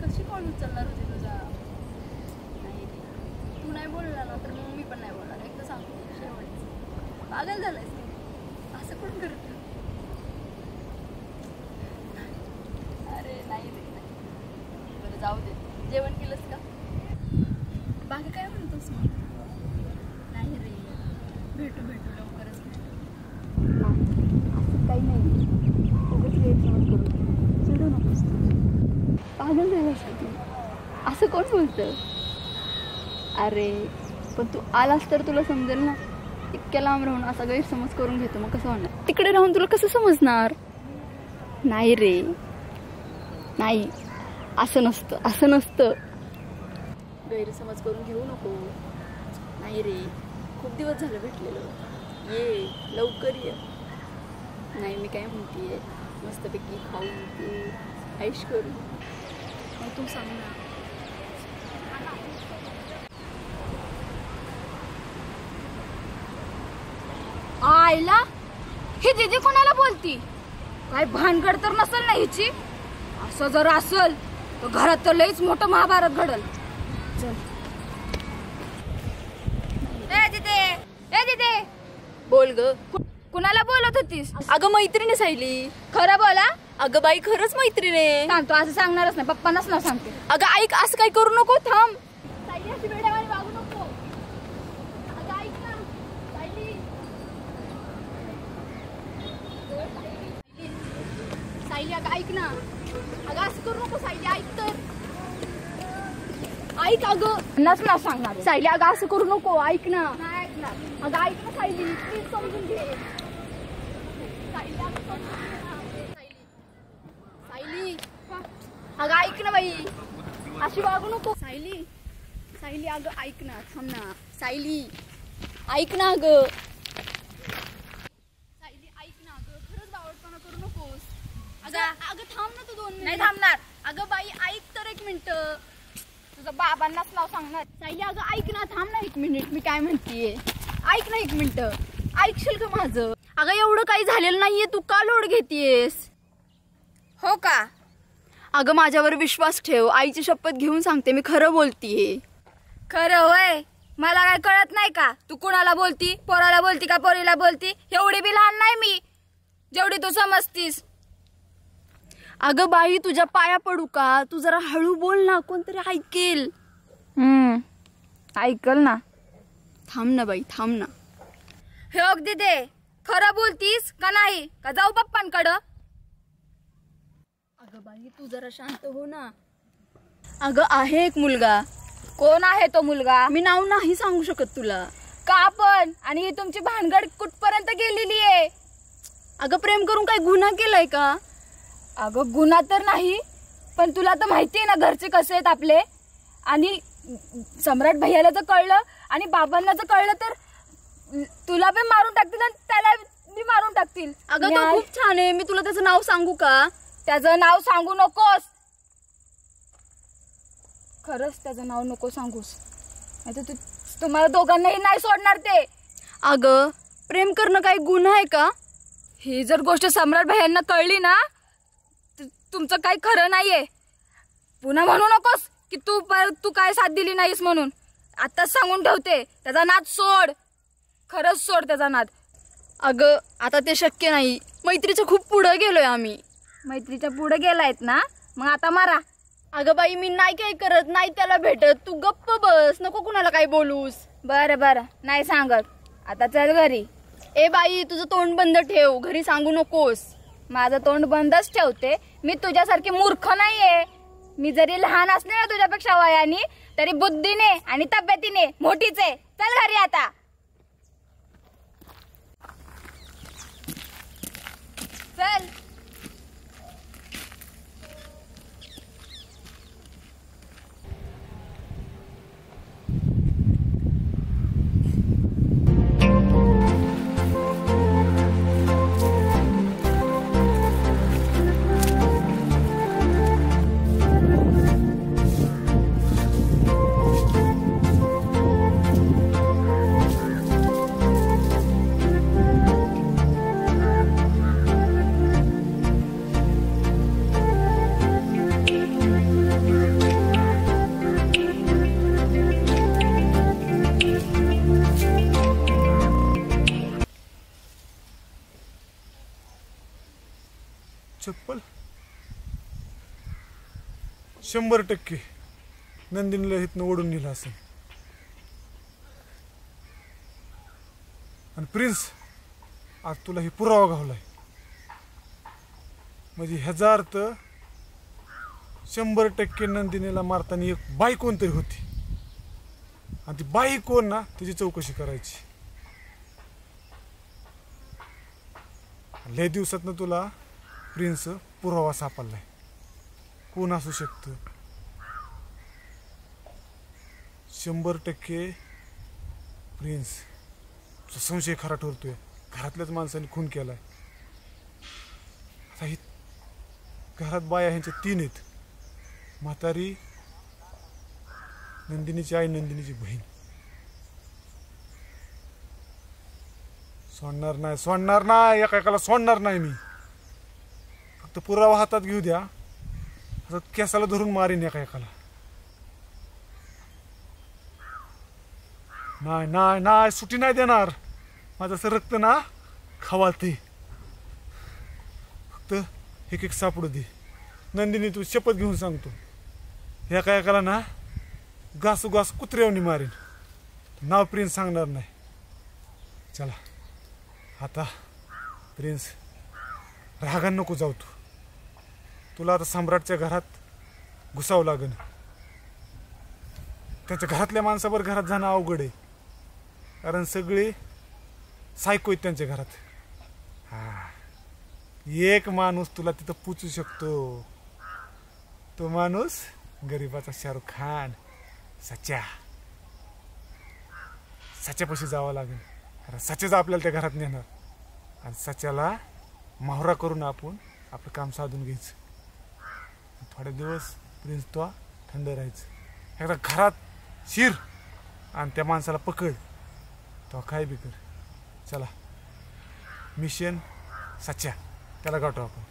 कशी कॉल उचलणार होती तुझा? नाही तू नाही बोलला ना तर मग मी पण नाही बोलणार. एकदा सांगते शेवटच. पागल झालायस तू. असं कोण करत? अरे नाही रे नाही. बरं जाऊ दे. जेवण केलंस का? बाकी काय म्हणतोस मग? नाही रे भेटू लवकरच भेटू. असं काही नाही. उगाच गैरसमज करू चिडू नकोस. पागल झालास का तू? असं कोण बोलतं? अरे पण तू आलास तर तुला समजेल ना. इतक्या लांब राहून असा गैरसमज करून घेतो मग कसं होणार? तिकडे राहून तुला कसं समजणार? नाही रे नाही. असं नसतं. गैरसमज करून घेऊ नको. नाही रे खूप दिवस झाले भेटलेलो. ये लवकर ये. नाही मी काय म्हणतीये मस्तपैकी खाऊ तू ऐश करू. मग तू सांग ना. आईला ही दीदी कोणाला बोलती? काय भानगड तर नसेल ना हिची? असं जर असेल तर घरात तर लईच मोठं महाभारत घडल. चल. ए दीदी बोल ग. कुणाला बोलत होतीस? अगं मैत्रिणी सायली. खरं बोला. अगं बाई खरंच मैत्रिणी. सांगतो असं सांगणारच नाही. पप्पांनाच नाव सांगते. अगं ऐक असं काय करू नको. थांब. सायली अशी वेड्यावानी वागू नको. अगं ऐक ना सायली. सायली अगं ऐक ना. अगं असं करू नको सायली. ऐक तर. ऐक अगं. नाच नाव सांगणार. सायली अगं असं करू नको. ऐक ना. नाही ऐकणार. अगं ऐक ना सायली प्लीज समजून घे. सायली अगं समजून घे ना. सायली अगं ऐक ना बाई. अशी वागू नको. सायली अगं ऐक ना. थांब ना सायली. ऐक ना अगं. सायली ऐक ना अगं. खरंच बावळटपणा करू नकोस. अगं थांब ना तू 2 मिनिट. नाही थांबणार. अगं बाई ऐक तर 1 मिनिट. तुझं बाबांनाच नाव सांगणार. सायली अगं ऐक ना. थांब ना 1 मिनिट. मी काय म्हणतीये ऐक ना 1 मिनिट. ऐकशील का माझं? अगं एवढं काही झालेलं नाहीये. तू का लोड घेतीयेस? हो का? अगं माझ्यावर विश्वास ठेव. आईची शपथ घेऊन सांगते मी खरं बोलतीये. खरं होय? मला काय कळत नाही का? तू कुणाला बोलती? पोराला बोलती का पोरीला बोलती? एवढी बी लहान नाही मी जेवढी तू समजतीस. अगं बाई तुझ्या पाया पडू का? तू जरा हळू बोल ना. कोणतरी ऐकेल. ऐकल ना. थांब ना बाई थांब ना. हे अगदी दे. खरं बोलतीस का नाही? का जाऊ पप्पांकडं? अगं बाई तू जरा शांत हो ना. अगं आहे एक मुलगा. कोण आहे तो मुलगा? मी नाव नाही सांगू शकत तुला. का पण? आणि ही तुमची भानगड कुठपर्यंत गेलेली आहे? अगं प्रेम करून काय गुन्हा केलाय का? अगं गुन्हा तर नाही पण तुला तर माहिती आहे ना घरचे कसे आहेत आपले. आणि सम्राट भैयाला जर कळलं आणि बाबांना जर कळलं तर तुला पण मारून टाकतील आणि त्याला बी मारून टाकतील. अगं तो खूप छान आहे. मी तुला त्याचं नाव सांगू का? त्याचं नाव सांगू नकोस. खरंच त्याचं नाव नको सांगूस. नाहीतर तुम्हाला दोघांनाही नाही सोडणार ते. अगं प्रेम करणं काय गुन्हा आहे का? ही जर गोष्ट सम्राट भैयांना कळली ना तुमचं काही खरं नाहीये. पुन्हा म्हणू नकोस की तू काय साथ दिली नाहीस म्हणून. आताच सांगून ठेवते. त्याचा नाद सोड. खरंच सोड त्याचा नाद. अगं आता ते शक्य नाही. मैत्रीच्या खूप पुढे गेलोय आम्ही. मैत्रीच्या पुढे गेलायत ना मग आता मारा. अगं बाई मी नाही काय करत. नाही त्याला भेटत. तू गप्प बस. नको कुणाला काय बोलूस. बरं नाही सांगत. आता चल घरी. ए बाई तुझं तोंड बंद ठेव. घरी सांगू नकोस. माझं तोंड बंदच ठेवते. मी तुझ्यासारखी मूर्ख नाहीये. मी जरी लहान असले ना तुझ्यापेक्षा वयाने तरी बुद्धीने आणि तब्येतीने मोठीच आहे. चल घरी आता. चल. चप्पल 100% नंदिनीला इथनं ओढून नेलं असेल. आणि प्रिन्स आज तुला ही पुरावा घावलाय. म्हणजे ह्याचा अर्थ 100% नंदिनीला मारताना एक बाई कोणतरी होती. आणि ती बाई कोण ना तिची चौकशी करायची. लय दिवसातनं तुला प्रिन्स पुरावा सापडलाय. कोण असू शकतं? 100% प्रिन्स. तुझा संशय खरा ठरतोय. घरातल्याच माणसाने खून केलाय. आता ही घरात बाया ह्यांच्या 3 आहेत. म्हातारी, नंदिनीची आई, नंदिनीची बहीण. सोडणार नाही एकाला सोडणार नाही मी. फक्त पुरावा हातात घेऊ द्या. आता केसाला धरून मारीन एकाला. नाही सुटी नाही देणार. माझं असं रक्त ना खवालते. फक्त एक सापडू दे. नंदिनी तू शपथ घेऊन सांगतो एकाला ना घासू कुत्र्यावनी मारीन. नाव प्रिन्स सांगणार नाही. चला आता प्रिन्स रागान नको जाऊ. तुला आता सम्राटच्या घरात घुसावं लागेल. त्यांच्या घरातल्या माणसावर घरात जाणं अवघड आहे. कारण सगळे सायको आहेत त्यांच्या घरात. एक माणूस तुला तिथं पोचू शकतो. तो माणूस गरीबाचा शाहरुख खान, सच्यापाशी जावं लागेल. कारण सच्याच आपल्याला त्या घरात नेणार. आणि सच्याला माहुरा करून आपण आपलं काम साधून घ्यायचं. थोडे दिवस प्रिन्स तो थंड राहायचं. एकदा घरात शिर आणि त्या माणसाला पकड. तो काय बी कर. चला मिशन सच्या त्याला गाठू आपण.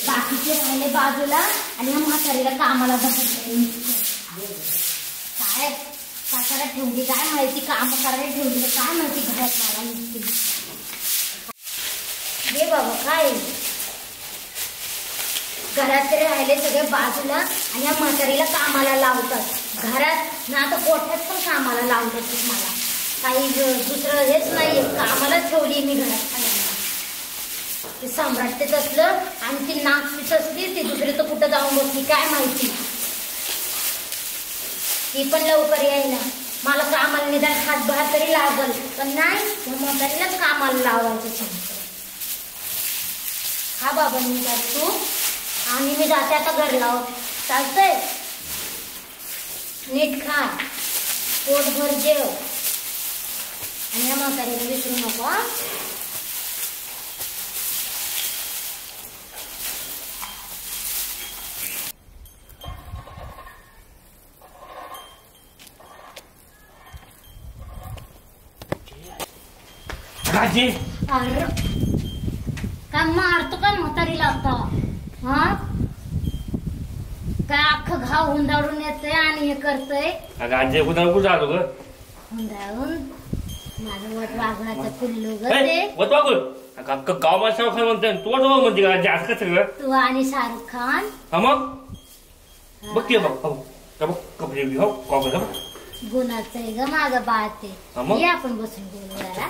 बाकीचे राहिले बाजूला आणि या म्हातारीला कामाला बसायचं. काय काकाला ठेवली काय माहिती. काम करायला ठेवली काय माहिती. घरात मला निघते. हे बाबा काय घरात तरी राहिले सगळे बाजूला आणि या म्हातारीला कामाला लावतात. घरात ना आता कोठ्यात पण कामाला लावतात. मला काही दुसरं हेच नाहीये. कामाला ठेवली मी घरात. ते सम्राट तेच असलं आणि ती नागतीच असली. ती दुसरी तर कुठं जाऊन बसली काय माहिती. ती पण लवकर यायला. मला कामाला निदान हातभार तरी लागल. पण नाही या म्हातारीलाच कामाला लावायचं सांगतो. हा बाबा मी तू आणि मी जाते आता घरला. चालतंय. नीट खा. पोटभर जेव. आणि या म्हातारीला विसरू नको. अरे काय मारतो का म्हातारीला आता. हा काय अख्खं घाव हुंदाडून येतंय आणि हे करतय. अगं आजी कुठं कुठं आलो ग. हुंदाळून माझं वट वाघुळाचं पिल्लू ग ते. वट वाघुळ अख्खं गाव माझं शाहरुख खान म्हणते. तू वट वाघुळ म्हणते का आजी. असं कसं सगळं. तू आणि शाहरुख खान. हा मग बघ ते बघ कपडे हो कॉपडे गुणाचं आहे ग माझं बाळ ते. ये आपण बसून बोलू जरा.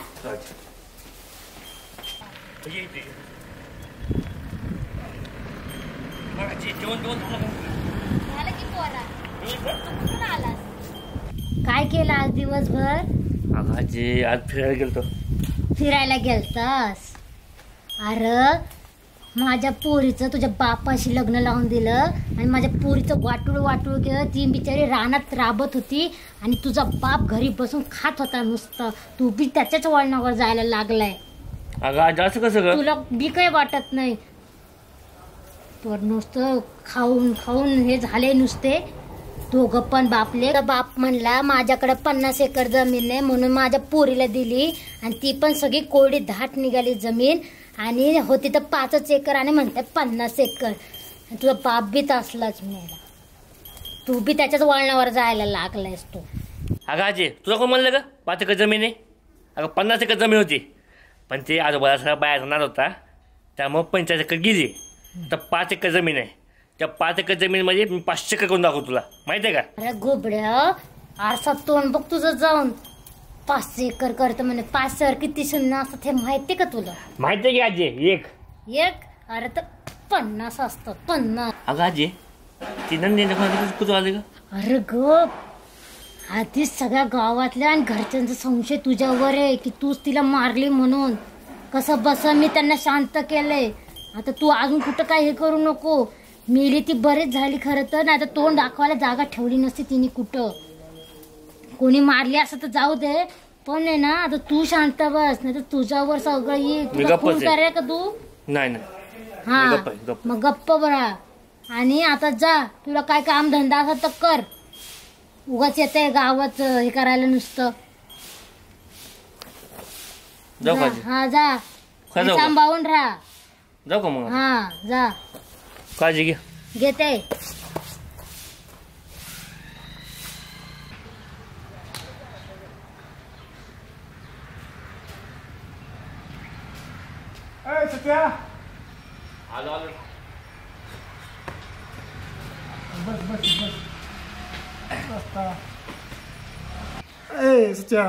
काय केलं आज दिवसभर. अगं आजी आज फिरायला गेलतो. फिरायला गेलतास. अरे माझ्या पोरीचं तुझ्या बापाशी लग्न लावून दिलं आणि माझ्या पोरीचं वाटूळ केलं. ती बिचारी रानात राबत होती आणि तुझा बाप घरी बसून खात होता नुसतं. तू बी त्याच्याच वळणावर जायला लागलाय. अगं आज असं कसं ग. तुला बी काही वाटत नाही. तर नुसतं खाऊन हे झाले नुसते. दोघं पण बापले. बाप म्हणला माझ्याकडे 50 एकर जमीन आहे म्हणून माझ्या पोरीला दिली आणि ती पण सगळी कोरडी धाट निघाली जमीन. आणि होती तर 5 एकर आणि म्हणतात 50 एकर. आणि तुझा बाप बी तसलाच मेला. तू बी त्याच्याच वळणावर जायला लागलायस तू. अगं आजी तुला कोण म्हणलं का 5 एकर जमीन आहे? अगं 50 एकर जमीन होती, पण ते आजोबाला सगळा बाहेर जाणार होता, त्यामुळं 45 एकर गेली. तर 5 एकर जमीन आहे. त्या 5 एकर जमीनमध्ये मी 500 एकर करून दाखवतो तुला, माहिती आहे का? अरे गोबड्या, आरसात तोंड बघ तुझं जाऊन. 5 एकर करतं म्हणे. 5 एकर किती शून्य असतात हे माहितीये का तुला? माहिती आहे की आजी? एक अरे तर 50 असतात, 50. अगं आजी ती नंदी कुठं आले का? अरे गप, आधीच सगळ्या गावातल्या आणि घरच्यांचा संशय तुझ्यावर आहे की तूच तिला मारली म्हणून. कसं बस मी त्यांना शांत केलंय. आता तू अजून कुठं काय हे करू नको. मेली ती बरेच झाली खरं तर, नाही तर तोंड दाखवायला जागा ठेवली नसती तिने कुठं. कोणी मारली असं तर जाऊ दे, पण आहे ना आता तू शांत बस, नाही तर तुझ्यावर सगळं येईल. तुला खून कराय का तू? नाही. हा मग गप्प बरा. आणि आता जा, तुला काय काम धंदा असा तर कर. उगाच येते गावात हे करायला नुसतं. जाऊ का? हा जा, सांभाळून राहा. जाऊ का मग? हा जा, काळजी घे. घेते. सत्या आलो. बस बस बस. ए सच्या,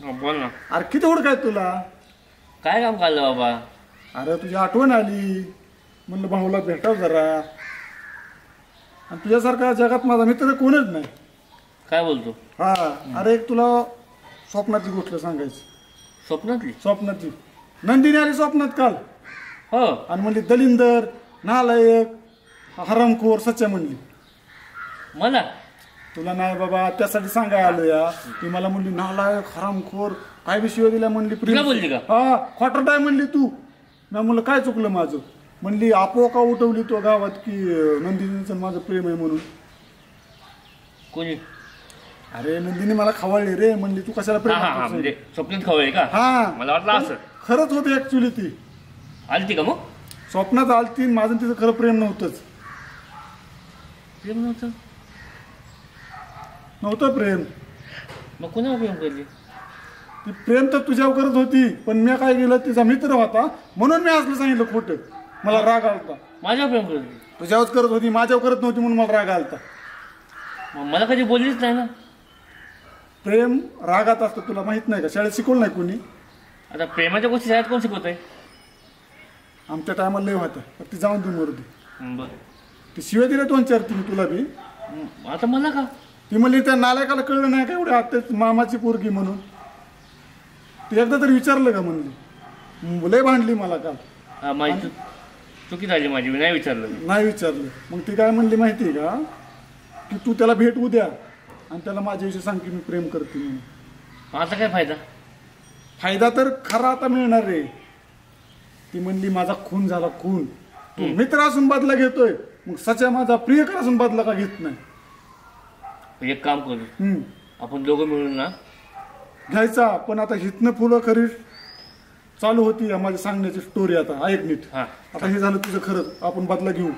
बोल ना. अरे किती ओळखाय तुला? काय काम काढलं बाबा? अरे तुझी आठवण आली, म्हणलं भाऊला भेटाव जरा. आणि तुझ्यासारखा जगात माझा मित्र कोणच नाही. काय बोलतो? हा अरे एक तुला स्वप्नातली गोष्ट सांगायची. स्वप्नातली नंदिनी आली स्वप्नात काल. हो. आणि म्हणली दलिंदर, नालायक, हरामखोर सच्चा म्हणली. मला? तुला नाही बाबा, त्यासाठी सांगायला आलो या. ती मला म्हणली नालायक, हरामखोर, काय विषय दिला म्हणली. तुला बोलली का? हा खोटं काय म्हणली तू. मी म्हणलं काय चुकलं माझं? म्हणली आपोका उठवली तो गावात की नंदिनीचं माझं प्रेम आहे म्हणून. कोणी? अरे नंदिनी मला खवळली रे. म्हणली तू कशाला प्रेम करतोस? म्हणजे स्वप्नात खवळली का? हा मला वाटलं असं. खरंच होती ऍक्च्युली ती. आलती का मग? स्वप्नात आलती. माझं तिचं खरं प्रेम नव्हतंच. प्रेम नव्हतं? प्रेम. मग कोणावर प्रेम करली? ती प्रेम तर तुझ्यावर करत होती, पण मी काय केलं, तिचा मित्र होता म्हणून मी असलं सांगितलं खोटं. मला राग आलता. माझ्यावर प्रेम करली? तुझ्यावर करत होती, माझ्यावर करत नव्हती म्हणून मला राग आलता. मग मला कधी बोललीच नाही ना. प्रेम रागात असतं, तुला माहित नाही का? शाळेत शिकवलं नाही कोणी? आता प्रेमाच्या गोष्टी शाळेत कोण शिकवत आहे? आमच्या टायमाला लय होत्या, पण ती जाऊन देऊन मरती. बरं. ती शिवाय दिल्या 2-4 तुम्ही तुला बी. आता मला का? ती म्हणली त्या नालायकाला कळलं नाही का एवढे आत्या मामाची पोरगी म्हणून. ती एकदा तरी विचारलं का म्हणली. लय भांडली मला काल. माझी चुकी झाली माझी, मी नाही विचारलं. नाही विचारलं. मग ती काय म्हणली माहिती का, की तू त्याला भेट उद्या आणि त्याला माझ्याविषयी सांग की मी प्रेम करते म्हणून. आता काय फायदा? फायदा तर खरा आता मिळणार रे. ती म्हणली माझा खून झाला, खून. तू मित्र असून बदला घेतोय, मग सच्या माझा प्रियकर असून बदला का घेत नाही? एक काम करू, आपण दोघं मिळून ना घ्यायचा. पण आता हितनं फुलं खरी चालू होती माझी सांगण्याची स्टोरी. आता ऐक नीट. आता हे झालं तुझं खरंच, आपण बदला घेऊ.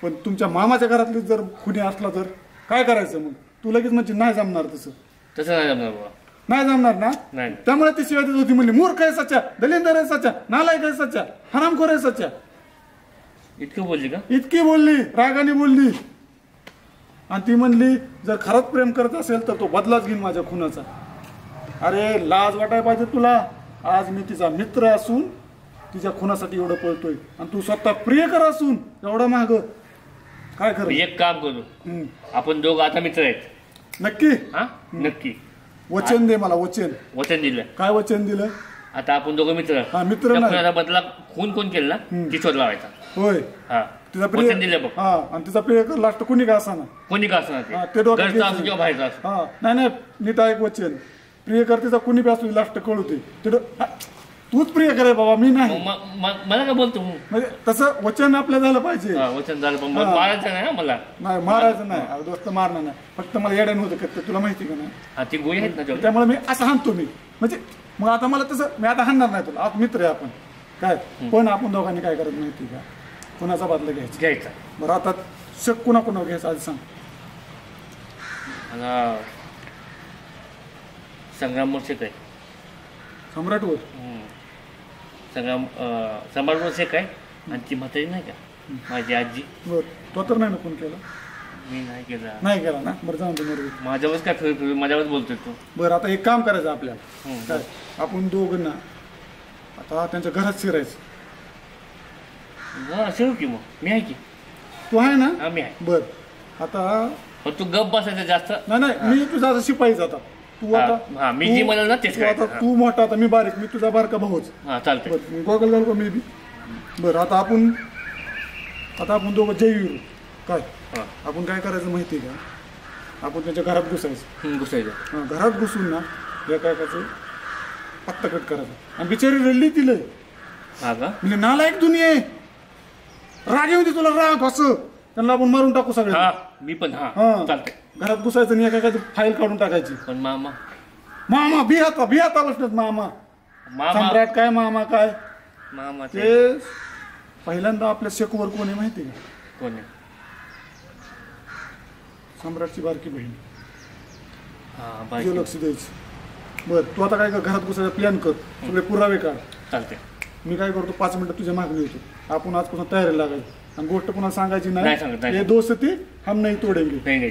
पण तुमच्या मामाच्या घरातली जर खुनी असला तर काय करायचं मग? तू लगेच म्हणजे नाही जमणार. तसं नाही जमणार बाबा. नाही जमणार ना. त्यामुळे ती शिवाय देत होती. म्हणली मूर्ख आहे सच्चा, दलिंदर आहे सच्चा, नालायक आहे सच्चा, हरामखोर आहे सच्चा. इतकं बोलली का? इतकी बोलली, रागाने बोलली. आणि ती म्हणली जर खरंच प्रेम करत असेल तर तो बदलाच घेईन माझ्या खुनाचा. अरे लाज वाटाय पाहिजे तुला. आज मी तिचा मित्र असून तिच्या खुनासाठी एवढं पळतोय, आणि तू स्वतः प्रियकर असून एवढं माग काय खरं? एक काम करू, आपण दोघं आता मित्र आहेत. नक्की? हा नक्की. वचन दे मला. वचन दिलं. काय वचन दिलं? आता आपण दोघं मित्र. हा मित्र. बदला खून कोण केला ती शोध लावायचा. होय. हा तिचा वचन दिलं बघ. हा आणि तिचा प्रियकर लास्ट कोणी का असा ना, कोणी का असं ते डोक्यात घरचा असो किंवा बाहेरचा असो. हा नाही नीट ऐक वचन. प्रियकर तिचा कुणी बी असू लास्ट कळवते. तूच प्रियकर आहे बाबा, मी नाही. मला काय बोलतो म्हणजे तसं वचन आपलं झालं पाहिजे. वचन झालं पण मारायचं नाही ना मला. नाही मारायचं नाही, दोस्त मारणार नाही. फक्त मला येड्यानं होतं का तुला माहिती का नाही? हा ती गोळी आहेत ना, त्यामुळे मी असं हाणतो मी. म्हणजे मग आता मला तसं मी आता हाणणार नाही तुला. आता मित्र आहे आपण काय. पण आपण दोघांनी काय करत माहिती का, कुणाचा बदला घ्यायचा? घ्यायचा. बरं आता शक कुणाकुणावर घ्यायचा आज सांग. आणि संग्रामवर शेक आहे. सम्राटवर? सम्राटवर शेक आहे. आणि ती म्हातारी नाही का माझी आजी. बरं तो तर नाही ना फोन केला? मी नाही केला. नाही केला ना? बरं जाऊन दे. माझ्यावरच काय फिरू माझ्यावरच बोलतोय तू. बरं आता एक काम करायचं आपल्याला. काय आपण दोघं ना आता त्यांच्या घरात शिरायचं. शिरू की मग मी आहे की. तू आहे ना? आम्ही आहे. बरं आता पण तू गप बसायचं जास्त. नाही मी तुझा आता शिपाईच आता. तू आता मी जी म्हणाल ना तेच आता तू मोठा आता मी बारीक. मी तुझा बारका भाऊच. हां चालतंय. बरं मी गॉगल घालू का मी बी? बरं आता आपण दोघं जयवीर. काय आपण काय करायचं माहिती आहे का? आपण त्यांच्या घरात घुसायचं. घुसायचं. घरात घुसून ना एकाचं पत्ता कट करायचा. आणि बिचारी रडली तिला. हा का? म्हणजे नालायक दुनिया आहे. राग येऊ दे तुला राग असं. त्यांना आपण मारून टाकू सगळं. हा मी पण. हा चालतंय. घरात घुसायचं आणि एकाचं फाईल काढून टाकायची. पण मामा बिहाता बसतात मामा. सम्राट काय मामा काय. मामा ते पहिल्यांदा आपल्या शेकवर कोण आहे माहिती आहे का? कोण आहे? सम्राटची बारकी बहीण. हा तुझं लक्ष द्यायचं. बरं तू आता काय कर, घरात घुसायचा प्लॅन कर. सगळे पुरावे काढ. चालतंय. मी काय करतो 5 मिनिटं तुझ्या मागणी येतो. आपण आजपासून तयारी लागायची. आणि गोष्ट पुन्हा सांगायची नाही. हे दोस्ती हम नाही तोडेंगे. नाही.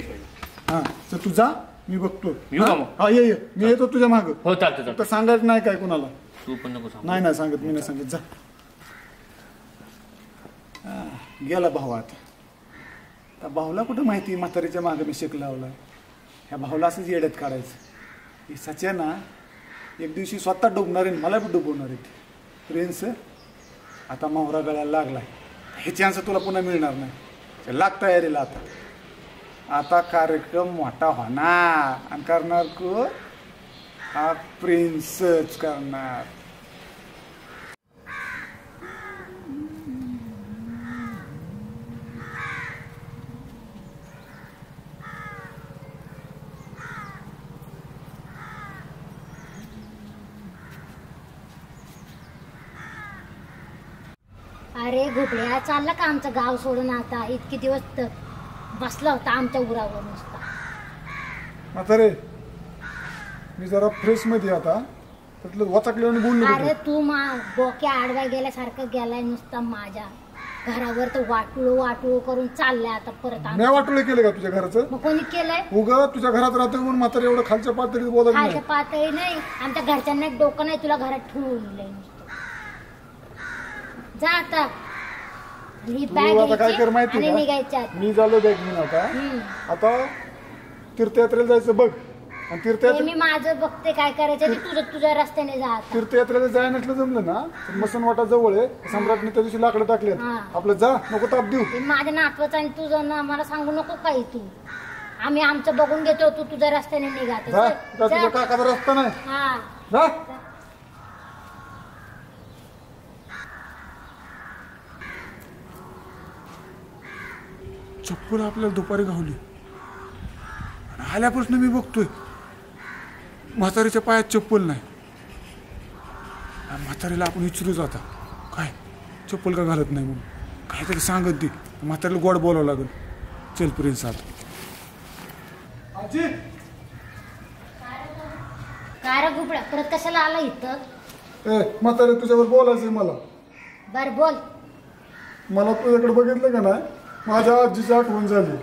हा तर तू जा मी बघतो. येऊ का मग? हा ये मी येतो तुझ्या मागं. हो चालतं. तर सांगायचं नाही काय कुणाला. तू पण नको सांग. नाही सांगत. मी नाही सांगत. जा. गेला भाऊ आता. त्या भाऊला कुठं माहिती म्हातारीच्या मागं मी शेक लावला. ह्या भाऊला असंच येड्यात काढायचं. ही सच्या ना एक दिवशी स्वतः डुबणार आहे. मला बी डुबवणार आहे. प्रिन्स आता माहुरा गळायला लागलाय. हे चान्स तुला पुन्हा मिळणार नाही. लाग तयारीला आता कार्यक्रम मोठा होणार. आणि करणार को हा प्रिन्सच करणार. अरे घुबड्या चालला का आमचं गाव सोडून आता? इतके दिवस बसला होता आमच्या उरावर नुसता. म्हातारे मी जरा फ्रेश मध्ये आता त्यातलं वाचकल्याने बोललो. अरे तू डोक्या आडवा गेल्यासारखं गेलाय नुसता. माझ्या घरावर तर वाटुळू करून चाललाय आता परत. मी वाटोळे केले का तुझ्या घराचं? मग कोणी केलंय? उगा तुझ्या घरात राहतो म्हणून म्हातारे एवढं खालच्या पातळीत बोलत नाही. खालच्या पातळी नाही. आमच्या घरच्यांना एक डोकं नाही. तुला घरात ठेवून नुसतं. जा आता. ही बॅग आता काय कर माहिती आणि का? निघायच्या. मी झालो बॅग घेऊन आता तीर्थयात्रेला जायचं बघ. आणि तीर्थयात्रे मी माझं बघते काय करायचं ते. तुझ्या रस्त्याने जा आता. तीर्थयात्रेला जाय नसलं जमलं ना तर मसनवाटा जवळ आहे. सम्राटने त्या दिवशी लाकडं टाकले. आपलं जा नको ताप देऊ. ते माझ्या नातवाचं आणि तुझं ना मला सांगू नको काही. तू आम्ही आमचं बघून घेतो. तू तुझ्या रस्त्याने निघा. जा तुझ्या काकाचा रस्ता नाही. हा जा. चप्पल आपल्याला दुपारी गावली. आल्यापासून मी बघतोय म्हातारीच्या पायात चप्पल नाही. म्हातारीला आपण विचारू जाता काय चप्पल का घालत नाही म्हणून. काहीतरी सांगत दे. म्हातारीला गोड बोलावं लागेल. चल प्रिन्स आता. आजी काय रे घुबड्या परत कशाला आला इथं? म्हातारी तुझ्यावर बोलायचंय मला. बर बोल. मला तुझ्याकडे बघितलं का नाही माझ्या आजीची आठवण झाली.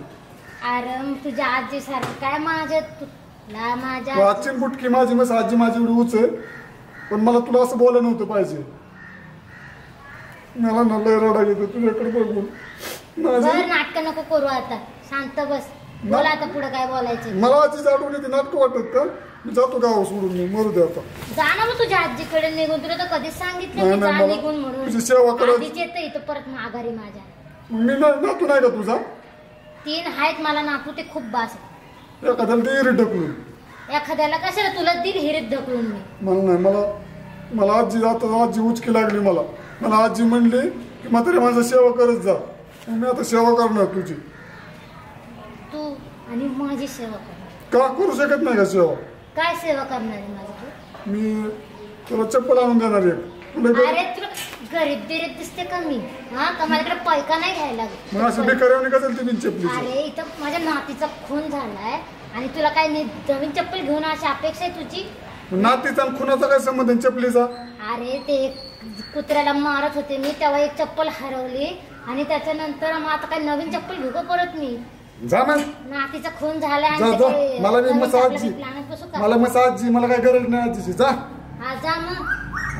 अरे तुझ्या आजी सारखं काय माझ्या तुला माझ्या आजची बुटकी माझी मग आजी माझी एवढी उच आहे. पण मला तुला असं बोलायला नव्हतं पाहिजे. मला ना लय रडायला येतं तुझ्याकडे बघून. बर नाटक नको करू आता. शांत बस. बोल आता पुढे काय बोलायचं. मला आजीची आठवण येते. नाटक वाटत का? मी जातो गाव सोडून. मी मरू दे आता. जा ना मग तुझ्या आजीकडे निघून. तुला तर कधीच सांगितलं नाही, की जा मला निघून म्हणून. तुझी सेवा करायची. आधीच येतं इथं परत माघारी माझ्या. मी नातू नाही का तुझा? 3 आहेत मला नातू. ते खूप बास आहे. एखाद्याला ते हिरीत ढकलून. एखाद्याला कशाला तुला दिल हिरीत ढकलून मी. मला नाही. मला आजी जाता आजी उचकी लागली. मला आजी म्हणली की म्हातारी माझा सेवा करत जा. मी आता सेवा करणार तुझी. तू आणि माझी सेवा करणार. का करू शकत नाही का सेवा? काय सेवा करणार आहे माझी तू? मी तुला चप्पल आणून देणार एक. अरे तुला गरीब बिरीब दिसते का मी? हा का माझ्याकडे पैका नाही घ्यायला मग असं बेकार का चालते बिन चपलीचं? अरे इथं माझ्या नातीचा खून झालाय आणि तुला काय नवीन चप्पल घेऊन अशी अपेक्षा आहे तुझी? नातीचा आणि खुनाचा काय संबंध आहे चपलीचा? अरे ते कुत्र्याला मारत होते मी तेव्हा एक चप्पल हरवली आणि त्याच्यानंतर मग आता काय नवीन चप्पल घेऊ का परत मी? जा ना, नातीचा खून झाला जा जा. मला बी मसाजची, मला मसाजची, मला काय गरज नाही आजीची. जा हा जा मग.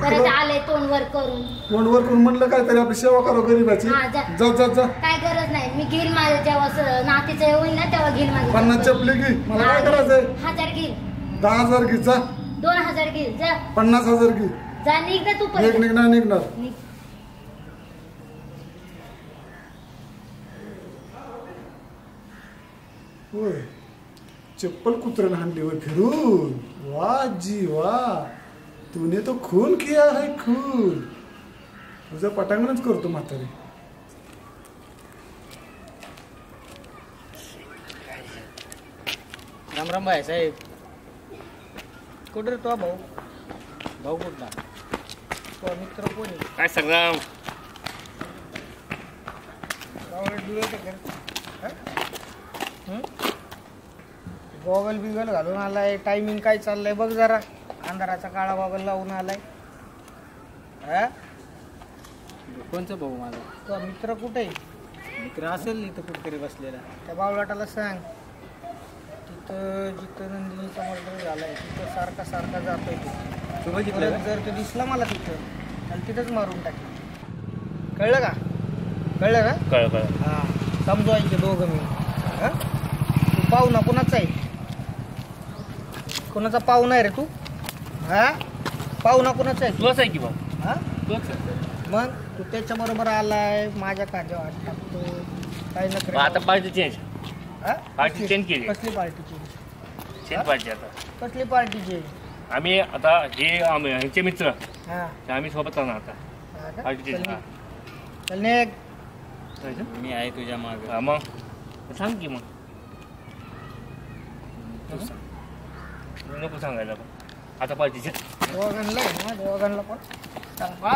परत आले तोंड वर करून. तोंड वर करून म्हणलं काय तरी आपली सेवा करा गरीबाची. हा, जा. जा जा जा. काय गरज नाही, मी घेईल माझ्या जेव्हा नातीचं हे होईल ना तेव्हा घेईल माझी 50 चपली घे. मला काय करायचंय? 1000 घेईल, 10,000 घे. जा. 2000 घेईल, जा 50,000 घे. जा निघ ना तू एक पहिले. निघणार निघणार. निघ. होय, चप्पल कुत्र्याने हाणली होय फिरून. वाह जी वाह, तूने तो खून किया है खून. तुझं पटांगणच करतो म्हातारी. राम राम भाई साहेब. कुठे रे तो भाऊ? भाऊ कुठला? तो मित्र कोणी? काय संग्राम? गॉगल बिगल घालून आलाय. टायमिंग काय चाललंय बघ जरा. अंधाराचा काळा गॉगल लावून आलाय. हा कोणचा भाऊ माझा? तो मित्र कुठे? मित्र असेल इथं कुठेतरी बसलेला. त्या बावलाटाला सांग तिथं जिथं नंदिनीचा मर्डर झालाय तिथं सारखा सारखा जातोय तू बघितलं परत का? जर तो दिसला मला तिथं आणि तिथंच मारून टाकेल. कळलं का? कळलं ना? कळ हा समजवायचे दोघं मी. हा तू पाहुणा कोणाचा आहे? कोणाचा पाहुणा आहे रे तू? हा पाहुणा कोणाचा आहे? तुलाच आहे की भाऊ, हा तुलाच आहे. मग तू त्याच्या बरोबर आलाय माझ्या कांद्यावर हात टाकतो काय मग नखरे आता पार्टी चेंज. हा? पार्टी कसली- चेंज केली. कसली पार्टी चेंज? चेंज पार्टी आता. कसली पार्टी चेंज? आम्ही आता हे ह्यांचे मित्र हा ते आम्ही सोबत राहणार आता. हा का? Party change. चल चल निघ. मी आहे तुझ्या मागे. हा मग सांग की मग. नको सांगायला पण आता पार्टी चेंज. दोघांना आहे ना दोघांना पण सांग बा.